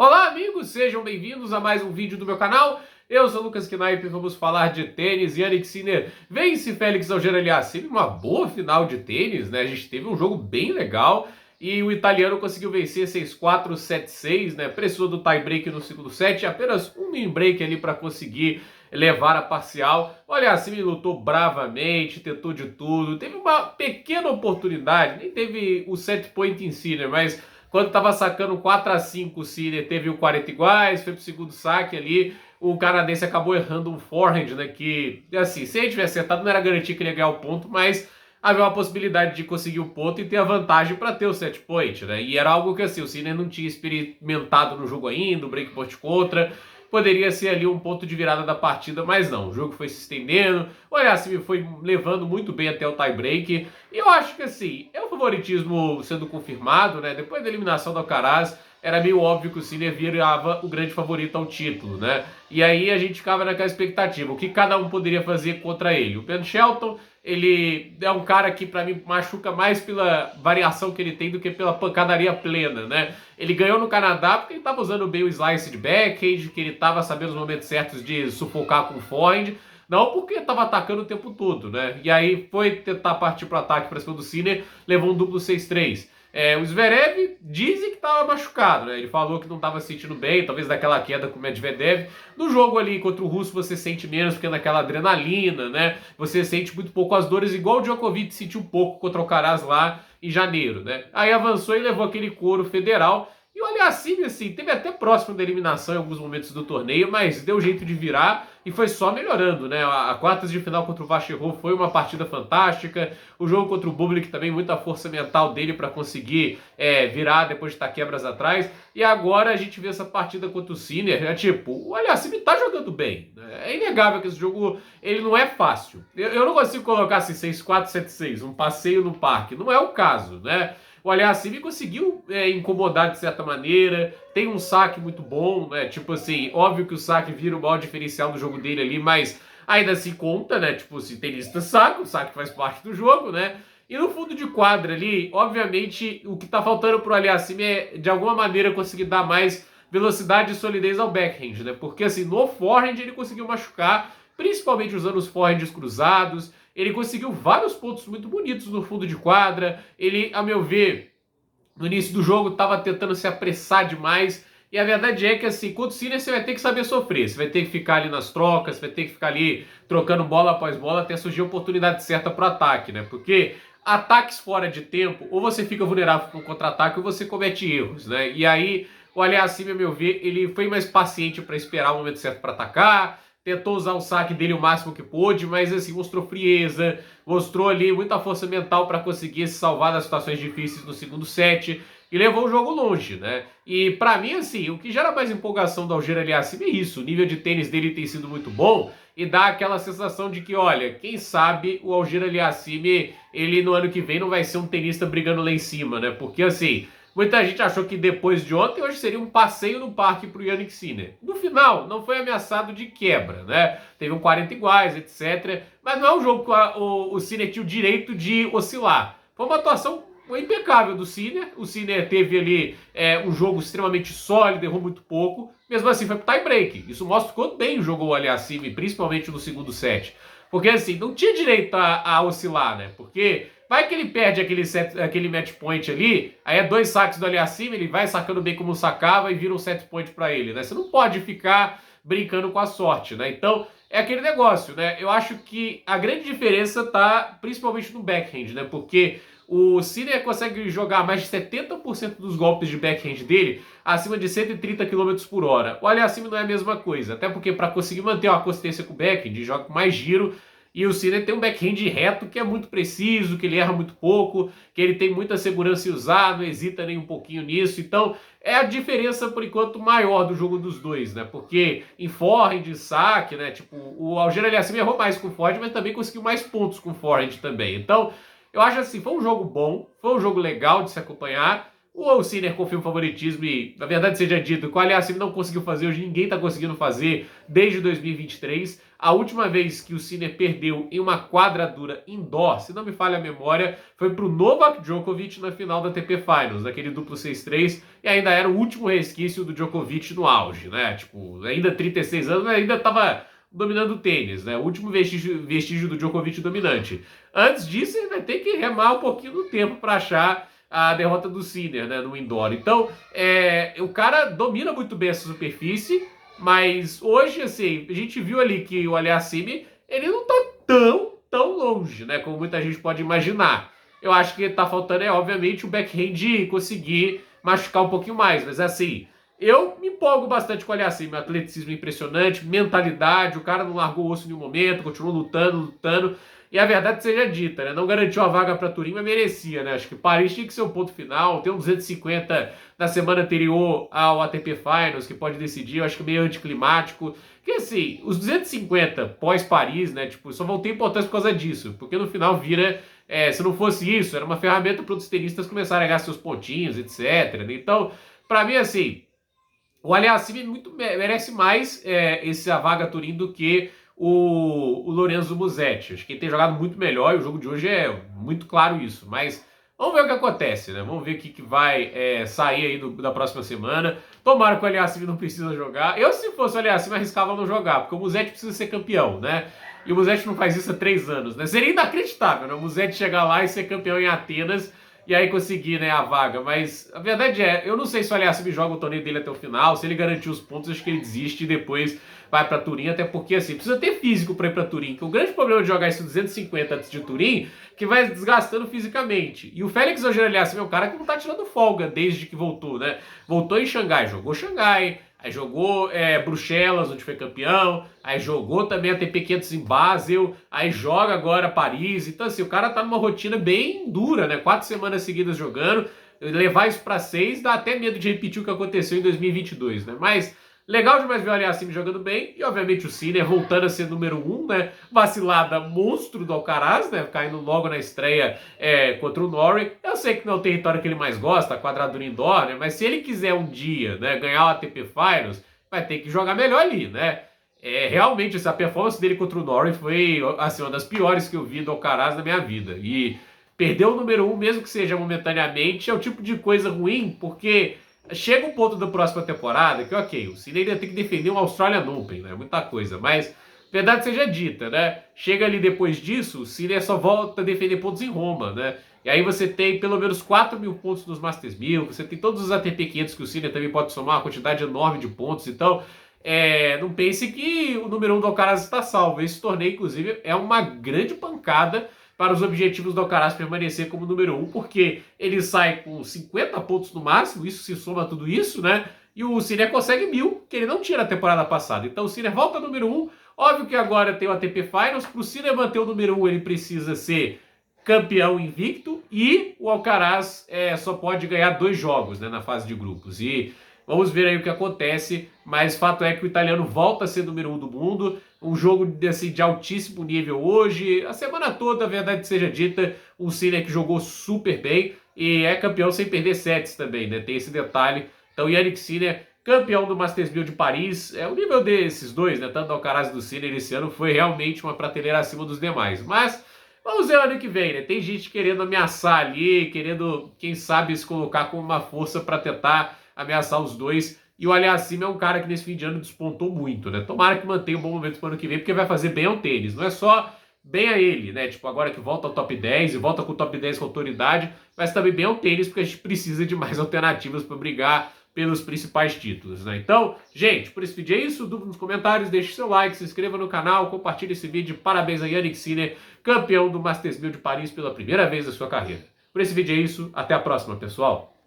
Olá, amigos, sejam bem-vindos a mais um vídeo do meu canal. Eu sou o Lucas Knaip e vamos falar de tênis. Jannik Sinner vence Félix Auger-Aliassime, uma boa final de tênis, né? A gente teve um jogo bem legal e o italiano conseguiu vencer 6-4, 7-6, né? Precisou do tie break no segundo set, apenas um mini break ali para conseguir levar a parcial. O Aliassime lutou bravamente, tentou de tudo, teve uma pequena oportunidade, nem teve o set point em si, né? Mas quando estava sacando 4-5, o Sinner teve o 40 iguais, foi pro segundo saque ali. O canadense acabou errando um forehand, né? Que, assim, se ele tivesse acertado, não era garantia que ele ia ganhar o ponto, mas havia uma possibilidade de conseguir o ponto e ter a vantagem para ter o set point, né? E era algo que, assim, o Sinner não tinha experimentado no jogo ainda, o break point contra. Poderia ser ali um ponto de virada da partida, mas não. O jogo foi se estendendo. O Aliassime foi levando muito bem até o tie break. E eu acho que assim, é o favoritismo sendo confirmado, né? Depois da eliminação do Alcaraz, era meio óbvio que o Sinner virava o grande favorito ao título, né? E aí a gente ficava naquela expectativa, o que cada um poderia fazer contra ele. O Ben Shelton, ele é um cara que para mim machuca mais pela variação que ele tem do que pela pancadaria plena, né? Ele ganhou no Canadá porque ele estava usando bem o slice de backhand, que ele estava sabendo os momentos certos de sufocar com o forehand, não porque estava atacando o tempo todo, né? E aí foi tentar partir para o ataque para cima do Sinner, levou um duplo 6-3. O Zverev dizem que estava machucado, né? Ele falou que não estava se sentindo bem, talvez daquela queda com o Medvedev. No jogo ali contra o Russo você sente menos, porque é naquela adrenalina, né? Você sente muito pouco as dores, igual o Djokovic sentiu um pouco contra o Alcaraz lá em janeiro, né? Aí avançou e levou aquele couro federal. E o Aliassime, assim, teve até próximo da eliminação em alguns momentos do torneio, mas deu jeito de virar e foi só melhorando, né? A quartas de final contra o Vacherov foi uma partida fantástica. O jogo contra o Bublik também, muita força mental dele para conseguir virar depois de estar quebras atrás. E agora a gente vê essa partida contra o Sinner, tipo, o Aliassime tá jogando bem, né? É inegável que esse jogo, ele não é fácil. Eu não consigo colocar assim 6-4, 7-6, um passeio no parque. Não é o caso, né? O Aliassime conseguiu incomodar de certa maneira, tem um saque muito bom, né? Tipo assim, óbvio que o saque vira o maior diferencial do jogo dele ali, mas ainda se conta, né? Tipo, se tenista saque, o saque faz parte do jogo, né? E no fundo de quadra ali, obviamente, o que tá faltando pro Aliassime é, de alguma maneira, conseguir dar mais velocidade e solidez ao backhand, né? Porque assim, no forehand ele conseguiu machucar, principalmente usando os forehands cruzados. Ele conseguiu vários pontos muito bonitos no fundo de quadra. Ele, a meu ver, no início do jogo estava tentando se apressar demais. E a verdade é que, assim, contra o Sinner você vai ter que saber sofrer. Você vai ter que ficar ali nas trocas, você vai ter que ficar ali trocando bola após bola até surgir a oportunidade certa para o ataque, né? Porque ataques fora de tempo, ou você fica vulnerável para um contra-ataque ou você comete erros, né? E aí, o Aliassime, a meu ver, ele foi mais paciente para esperar o momento certo para atacar, tentou usar o saque dele o máximo que pôde, mas assim, mostrou frieza, mostrou ali muita força mental para conseguir se salvar das situações difíceis no segundo set e levou o jogo longe, né? E para mim, assim, o que gera mais empolgação do Auger-Aliassime é isso, o nível de tênis dele tem sido muito bom e dá aquela sensação de que, olha, quem sabe o Auger-Aliassime, ele no ano que vem não vai ser um tenista brigando lá em cima, né? Porque assim, muita gente achou que depois de ontem, hoje seria um passeio no parque para o Jannik Sinner. No final, não foi ameaçado de quebra, né? Teve um 40 iguais, etc. Mas não é um jogo que o Sinner tinha o direito de oscilar. Foi uma atuação impecável do Sinner. O Sinner teve ali um jogo extremamente sólido, errou muito pouco. Mesmo assim, foi pro tie break. Isso mostra quanto bem jogou o Aliassime, principalmente no segundo set. Porque assim, não tinha direito a oscilar, né? Porque vai que ele perde aquele match point ali, aí é 2 saques do Aliassime, ele vai sacando bem como sacava e vira um set point pra ele, né? Você não pode ficar brincando com a sorte, né? Então, é aquele negócio, né? Eu acho que a grande diferença tá principalmente no backhand, né? Porque o Sinner consegue jogar mais de 70% dos golpes de backhand dele acima de 130 km por hora. O Aliassime não é a mesma coisa, até porque para conseguir manter uma consistência com o backhand, joga com mais giro. E o Sinner tem um backhand reto que é muito preciso, que ele erra muito pouco, que ele tem muita segurança em usar, não hesita nem um pouquinho nisso. Então, é a diferença, por enquanto, maior do jogo dos dois, né? Porque em forehand, saque, né? Tipo, o Auger-Aliassime errou mais com o forehand, mas também conseguiu mais pontos com o forehand também. Então, eu acho assim, foi um jogo bom, foi um jogo legal de se acompanhar. O Sinner confirma o favoritismo e, na verdade seja dito, que o Aliassime não conseguiu fazer, hoje ninguém está conseguindo fazer desde 2023. A última vez que o Sinner perdeu em uma quadradura indoor, se não me falha a memória, foi para o Novak Djokovic na final da ATP Finals, naquele duplo 6-3, e ainda era o último resquício do Djokovic no auge, né? Tipo, ainda 36 anos, mas ainda estava dominando o tênis, né? O último vestígio do Djokovic dominante. Antes disso, ele vai ter que remar um pouquinho no tempo para achar a derrota do Sinner, né, no indoor. Então, o cara domina muito bem essa superfície, mas hoje, assim, a gente viu ali que o Aliassime, ele não tá tão longe, né, como muita gente pode imaginar. Eu acho que tá faltando, obviamente, o backhand conseguir machucar um pouquinho mais, mas assim, eu me empolgo bastante com o Aliassime, atleticismo impressionante, mentalidade, o cara não largou o osso em nenhum momento, continuou lutando. E a verdade seja dita, né? Não garantiu a vaga para Turim, mas merecia, né? Acho que Paris tinha que ser o ponto final. Tem um 250 na semana anterior ao ATP Finals, que pode decidir. Eu acho que meio anticlimático. Porque assim, os 250 pós-Paris, né? Tipo, só vão ter importância por causa disso. Porque no final vira, se não fosse isso, era uma ferramenta para os tenistas começarem a ganhar seus pontinhos, etc. Então, para mim, assim, o Aliassime merece mais essa vaga Turim do que o Lorenzo Musetti. Acho que ele tem jogado muito melhor e o jogo de hoje é muito claro isso. Mas vamos ver o que acontece, né? Vamos ver o que vai sair aí da próxima semana. Tomara que o Aliassime não precisa jogar. Eu, se fosse o Aliassime, arriscava não jogar, porque o Musetti precisa ser campeão, né? E o Musetti não faz isso há 3 anos, né? Seria inacreditável, né? O Musetti chegar lá e ser campeão em Atenas e aí conseguir, né, a vaga. Mas a verdade eu não sei se o Aliassime joga o torneio dele até o final. Se ele garantir os pontos, acho que ele desiste e depois vai para Turim, até porque assim, precisa ter físico para ir para Turim, que o grande problema de jogar esse 250 antes de Turim, que vai desgastando fisicamente. E o Félix Auger-Aliassime é um cara que não tá tirando folga desde que voltou, né? Voltou em Xangai, jogou Xangai, aí jogou Bruxelas, onde foi campeão, aí jogou também a ATP 500 em Basel, aí joga agora Paris. Então assim, o cara tá numa rotina bem dura, né? 4 semanas seguidas jogando. Levar isso para 6 dá até medo de repetir o que aconteceu em 2022, né? Mas legal demais ver o Aliassime jogando bem e, obviamente, o Sinner voltando a ser número 1, né? Vacilada monstro do Alcaraz, né? Caindo logo na estreia contra o Norrie. Eu sei que não é o território que ele mais gosta, a quadradura indoor, né? Mas se ele quiser um dia, né, ganhar o ATP Finals, vai ter que jogar melhor ali, né? Realmente, essa performance dele contra o Norrie foi, assim, uma das piores que eu vi do Alcaraz na minha vida. E perder o número 1, mesmo que seja momentaneamente, é o tipo de coisa ruim, porque chega um ponto da próxima temporada que, ok, o Sinner ainda tem que defender um Australian Open, né? Muita coisa, mas verdade seja dita, né? Chega ali depois disso, o Sinner só volta a defender pontos em Roma, né? E aí você tem pelo menos 4.000 pontos nos Masters 1000, você tem todos os ATP 500 que o Sinner também pode somar, uma quantidade enorme de pontos, então não pense que o número 1 do Alcaraz está salvo. Esse torneio, inclusive, é uma grande pancada para os objetivos do Alcaraz permanecer como número 1, porque ele sai com 50 pontos no máximo, isso se soma tudo isso, né? E o Sinner consegue 1.000, que ele não tinha na temporada passada. Então o Sinner volta ao número 1. Óbvio que agora tem o ATP Finals. Para o Sinner manter o número 1, ele precisa ser campeão invicto e o Alcaraz só pode ganhar 2 jogos, né, na fase de grupos. E vamos ver aí o que acontece, mas fato é que o italiano volta a ser número 1 do mundo. Um jogo assim, de altíssimo nível hoje. A semana toda, a verdade seja dita, o Sinner que jogou super bem e é campeão sem perder sets também, né? Tem esse detalhe. Então, Jannik Sinner, campeão do Masters 1000 de Paris. O nível desses dois, né? Tanto do Alcaraz e do Sinner esse ano foi realmente uma prateleira acima dos demais. Mas vamos ver o ano que vem, né? Tem gente querendo ameaçar ali, querendo, quem sabe, se colocar como uma força para tentar ameaçar os dois. E o Aliassime é um cara que nesse fim de ano despontou muito, né? Tomara que mantenha um bom momento para o ano que vem, porque vai fazer bem ao tênis. Não é só bem a ele, né? Tipo, agora que volta ao top 10 e volta com o top 10 com autoridade, mas também bem ao tênis, porque a gente precisa de mais alternativas para brigar pelos principais títulos, né? Então, gente, por esse vídeo é isso. Dúvida nos comentários, deixe seu like, se inscreva no canal, compartilhe esse vídeo. Parabéns a Jannik Sinner, campeão do Masters 1000 de Paris pela primeira vez na sua carreira. Por esse vídeo é isso. Até a próxima, pessoal.